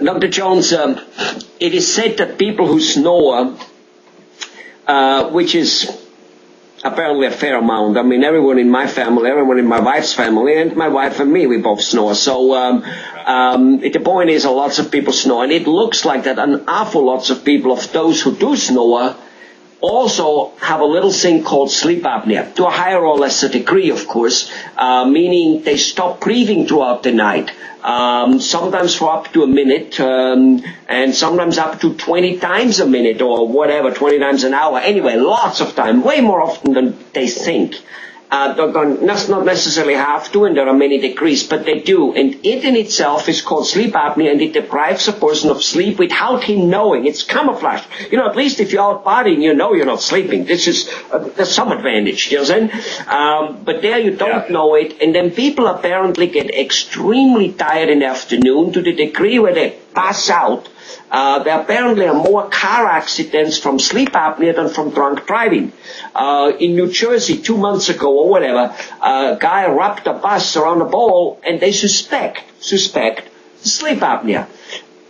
Dr. Jones, it is said that people who snore, which is apparently a fair amount. I mean, everyone in my family, everyone in my wife's family, and my wife and me, we both snore. So the point is, lots of people snore, and it looks like that an awful lots of people, of those who do snore, also have a little thing called sleep apnea, to a higher or lesser degree, of course, meaning they stop breathing throughout the night, sometimes for up to a minute, and sometimes up to 20 times a minute or whatever, 20 times an hour. Anyway, lots of time, way more often than they think. They don't not necessarily have to, and there are many degrees, but they do. And it in itself is called sleep apnea, and it deprives a person of sleep without him knowing. It's camouflage. You know, at least if you're out partying, you know you're not sleeping. This is there's some advantage, you know what I'm saying? But there you don't know it, and then people apparently get extremely tired in the afternoon to the degree where they pass out. There apparently are more car accidents from sleep apnea than from drunk driving. In New Jersey 2 months ago or whatever, a guy wrapped a bus around a ball, and they suspect sleep apnea.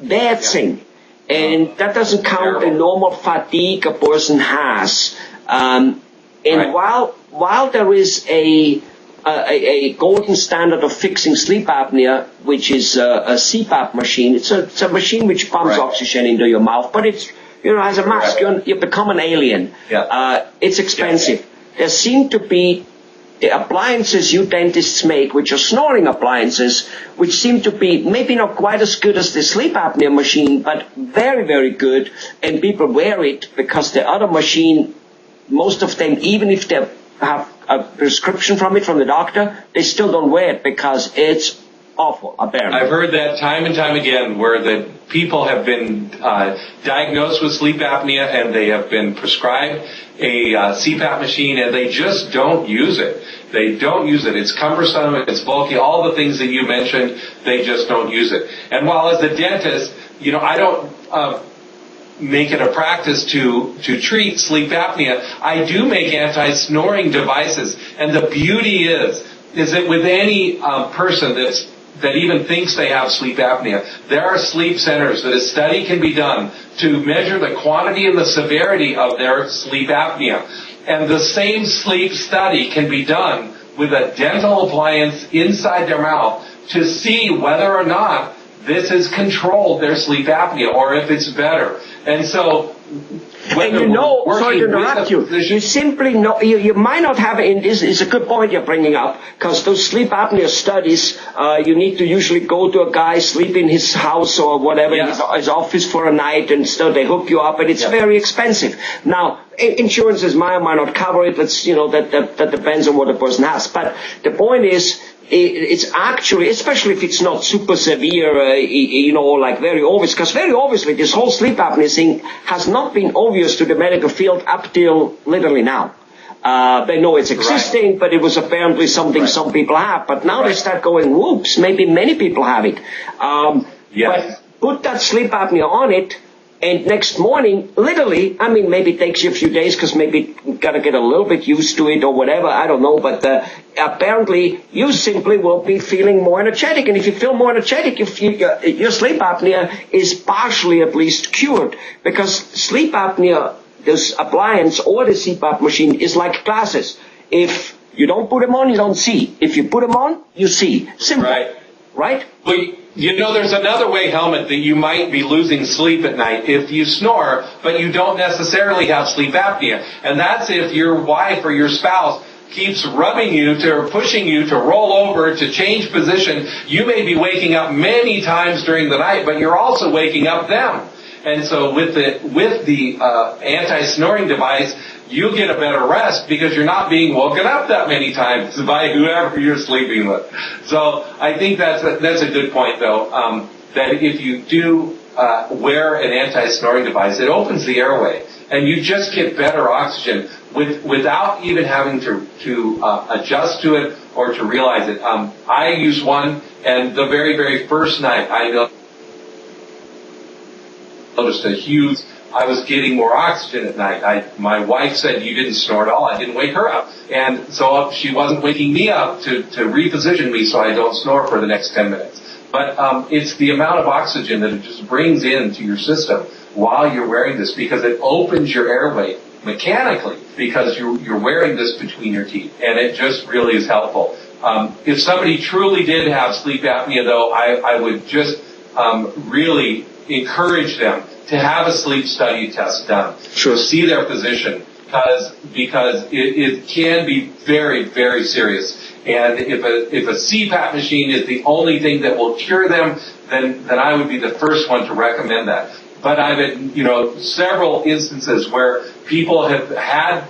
Bad thing. And that doesn't count the normal fatigue a person has. And while there is a golden standard of fixing sleep apnea, which is a CPAP machine. It's a machine which pumps oxygen into your mouth, but it's, you know, as a mask, you become an alien. It's expensive. There seem to be the appliances you dentists make, which are snoring appliances, which seem to be maybe not quite as good as the sleep apnea machine, but very, very good, and people wear it because the other machine, most of them, even if they have a prescription from it from the doctor, they still don't wear it because it's awful, apparently. I've heard that time and time again, where the people have been diagnosed with sleep apnea and they have been prescribed a CPAP machine, and they just don't use it. They don't use it. It's cumbersome, it's bulky, all the things that you mentioned, they just don't use it. And while as a dentist, you know, I don't make it a practice to treat sleep apnea, I do make anti-snoring devices. And the beauty is that with any person that even thinks they have sleep apnea, there are sleep centers that a study can be done to measure the quantity and the severity of their sleep apnea. And the same sleep study can be done with a dental appliance inside their mouth to see whether or not this has controlled their sleep apnea, or if it's better. And so, and you know, sorry to interrupt you, you simply know, you might not have it, and this is a good point you're bringing up, because those sleep apnea studies, you need to usually go to a guy, sleep in his house or whatever, his office for a night, and so they hook you up, and it's very expensive. Now, insurances might or might not cover it, that's, you know, that depends on what the person has. But the point is, it's actually, especially if it's not super severe, you know, like very obvious, because very obviously this whole sleep apnea thing has not been obvious to the medical field up till literally now. They know it's existing, but it was apparently something some people have. But now they start going, whoops, maybe many people have it. But put that sleep apnea on it, and next morning, literally, I mean, maybe it takes you a few days because maybe you got to get a little bit used to it or whatever, I don't know, but apparently you simply will be feeling more energetic. And if you feel more energetic, your sleep apnea is partially at least cured, because sleep apnea, this appliance or the CPAP machine is like glasses. If you don't put them on, you don't see. If you put them on, you see. Simple. Right? Well, you know, there's another way, Helmut, that you might be losing sleep at night if you snore, but you don't necessarily have sleep apnea. And that's if your wife or your spouse keeps rubbing you or pushing you to roll over, to change position. You may be waking up many times during the night, but you're also waking up them. And so with the anti-snoring device, you get a better rest because you're not being woken up that many times by whoever you're sleeping with. So I think that's a good point, though, that if you do wear an anti-snoring device, it opens the airway, and you just get better oxygen without even having to adjust to it or to realize it. I use one, and the very, very first night I noticed I was getting more oxygen at night. My wife said, "You didn't snore at all." I didn't wake her up. And so she wasn't waking me up to reposition me so I don't snore for the next 10 minutes. But it's the amount of oxygen that it just brings into your system while you're wearing this, because it opens your airway mechanically because you're wearing this between your teeth, and it just really is helpful. If somebody truly did have sleep apnea, though, I would just really encourage them to have a sleep study test done. Sure. To see their physician, because it can be very, very serious. And if a CPAP machine is the only thing that will cure them, then I would be the first one to recommend that. But I've had, several instances where people have had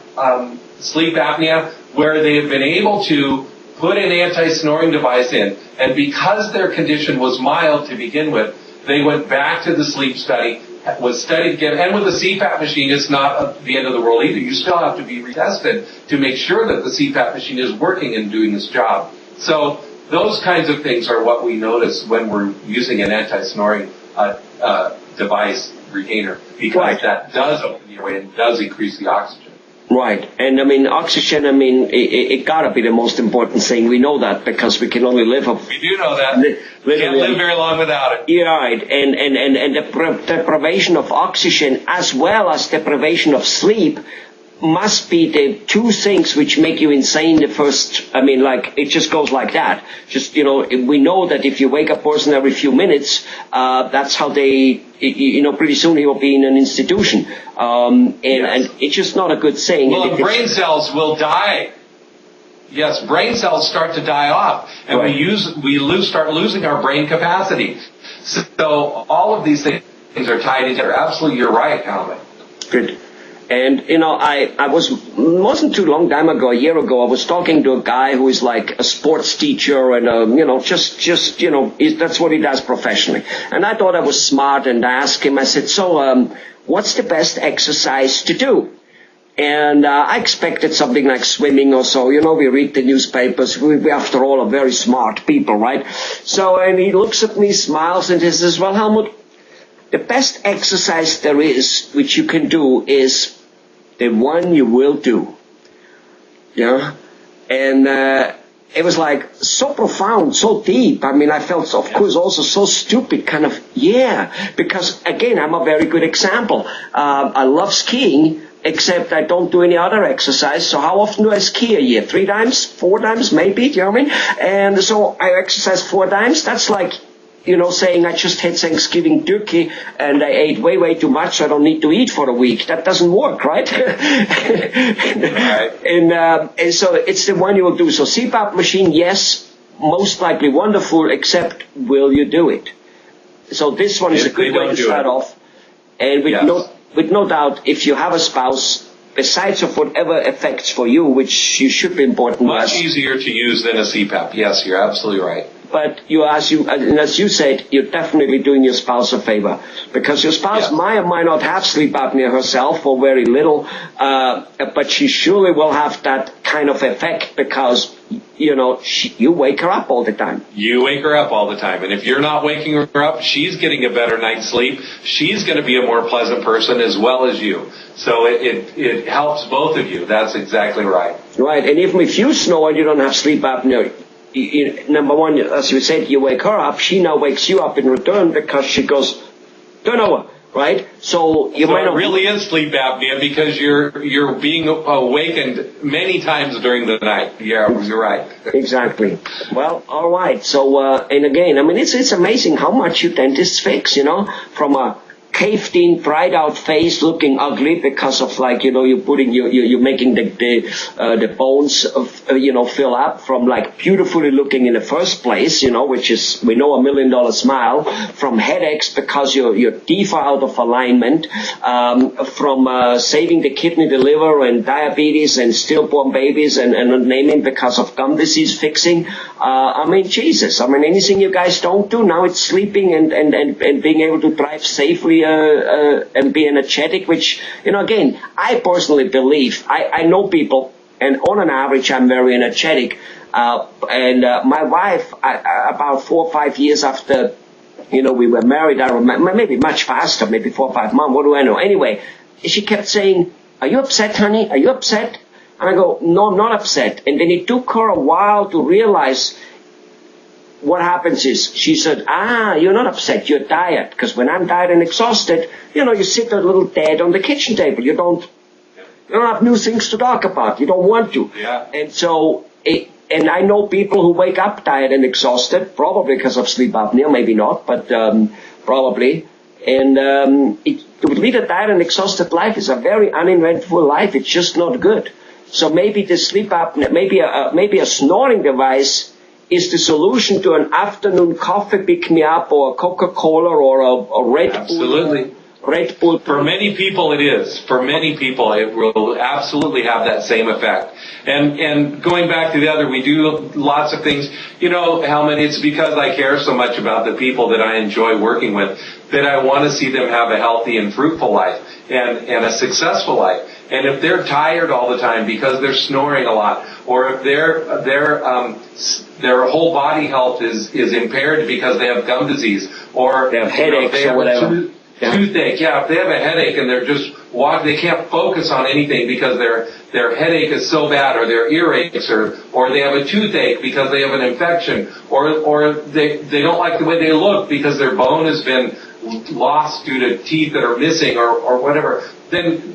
sleep apnea where they have been able to put an anti-snoring device in, and because their condition was mild to begin with, they went back to the sleep study, was studied again, and with a CPAP machine, it's not the end of the world either. You still have to be retested to make sure that the CPAP machine is working and doing its job. So those kinds of things are what we notice when we're using an anti-snoring device retainer, because that does open the airway and does increase the oxygen. Right. And oxygen, it gotta be the most important thing. We know that because we can only live We do know that. We can't live very long without it. Yeah, right. And the deprivation of oxygen as well as deprivation of sleep must be the two things which make you insane the first, it just goes like that. Just, we know that if you wake a person every few minutes, that's how they, pretty soon he will be in an institution. And it's just not a good thing. Well, brain cells will die. Yes, brain cells start to die off, and right. Start losing our brain capacity. So all of these things are tied together. Absolutely, you're right, Alan. Good. And, wasn't too long time ago, a year ago, I was talking to a guy who is like a sports teacher and, that's what he does professionally. And I thought I was smart, and I asked him, I said, so, what's the best exercise to do? And I expected something like swimming or so. We read the newspapers. We after all, are very smart people, right? So, and he looks at me, smiles, and he says, well, Helmut, the best exercise there is, which you can do, is the one you will do. Yeah? And it was like so profound, so deep. I felt, of course, also so stupid, kind of, because, again, I'm a very good example. I love skiing, except I don't do any other exercise. So how often do I ski a year? 3 times? 4 times, maybe? Do you know what I mean? And so I exercise 4 times. That's like, saying I just had Thanksgiving turkey and I ate way, way too much, so I don't need to eat for a week. That doesn't work, right? Right. And so it's the one you will do. So CPAP machine, yes, most likely wonderful, except will you do it? So this one is a good way to start off. And with no doubt, if you have a spouse, besides of whatever effects for you, which you should be important. Much easier to use than a CPAP. Yes, you're absolutely right. But as you said, you're definitely doing your spouse a favor, because your spouse might or might not have sleep apnea herself or very little, but she surely will have that kind of effect because, you wake her up all the time. You wake her up all the time. And if you're not waking her up, she's getting a better night's sleep. She's going to be a more pleasant person as well as you. So it helps both of you. That's exactly right. Right. And even if you snore and you don't have sleep apnea, number one, as you said, you wake her up. She now wakes you up in return because she goes, turn over, right? So you might not. It really is sleep apnea because you're being awakened many times during the night. Yeah, you're right. Exactly. Well, all right. So and again, it's amazing how much you dentists fix. From a caved-in, dried-out face looking ugly because of you're putting you're making the bones fill up, from beautifully looking in the first place, which is, we know, $1 million smile, from headaches because your teeth are out of alignment, from saving the kidney, the liver, and diabetes and stillborn babies and naming because of gum disease fixing. Jesus, anything you guys don't do now, it's sleeping and being able to drive safely and be energetic, which, again, I personally believe, I know people, and on an average, I'm very energetic. And my wife, about 4 or 5 years after, we were married, I remember, maybe much faster, maybe 4 or 5 months, what do I know? Anyway, she kept saying, are you upset, honey? Are you upset? And I go, no, I'm not upset. And then it took her a while to realize what happens is, she said, you're not upset, you're tired. Because when I'm tired and exhausted, you sit a little dead on the kitchen table. You don't have new things to talk about. You don't want to. Yeah. And so, and I know people who wake up tired and exhausted, probably because of sleep apnea, maybe not, but probably. And to lead a tired and exhausted life is a very uneventful life. It's just not good. So maybe the sleep apnea, maybe a snoring device is the solution to an afternoon coffee pick-me-up or a Coca-Cola or a Red Bull. Absolutely. Red Bull. For many people it is. For many people it will absolutely have that same effect. And going back to the other, we do lots of things. Helmut, it's because I care so much about the people that I enjoy working with that I want to see them have a healthy and fruitful life and a successful life. And if they're tired all the time because they're snoring a lot, or if their whole body health is impaired because they have gum disease, or they have headaches or whatever. Toothache, if they have a headache and they're just they can't focus on anything because their headache is so bad, or their earaches, or they have a toothache because they have an infection, or they don't like the way they look because their bone has been lost due to teeth that are missing or whatever, then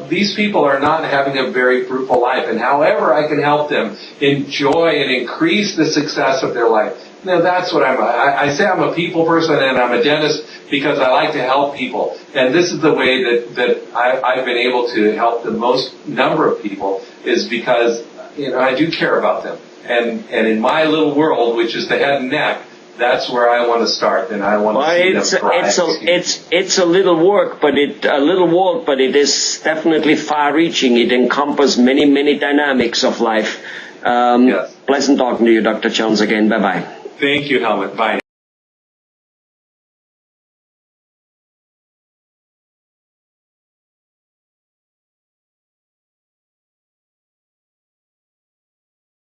these people are not having a very fruitful life. And however I can help them enjoy and increase the success of their life, that's what I say I'm a people person and I'm a dentist because I like to help people. And this is the way that I've been able to help the most number of people, is because I do care about them. And in my little world, which is the head and neck, that's where I want to start, and I want to see them thrive. It's a little work, but it is definitely far-reaching. It encompasses many, many dynamics of life. Yes. Pleasant talking to you, Dr. Jones, again. Bye-bye. Thank you, Helmut. Bye.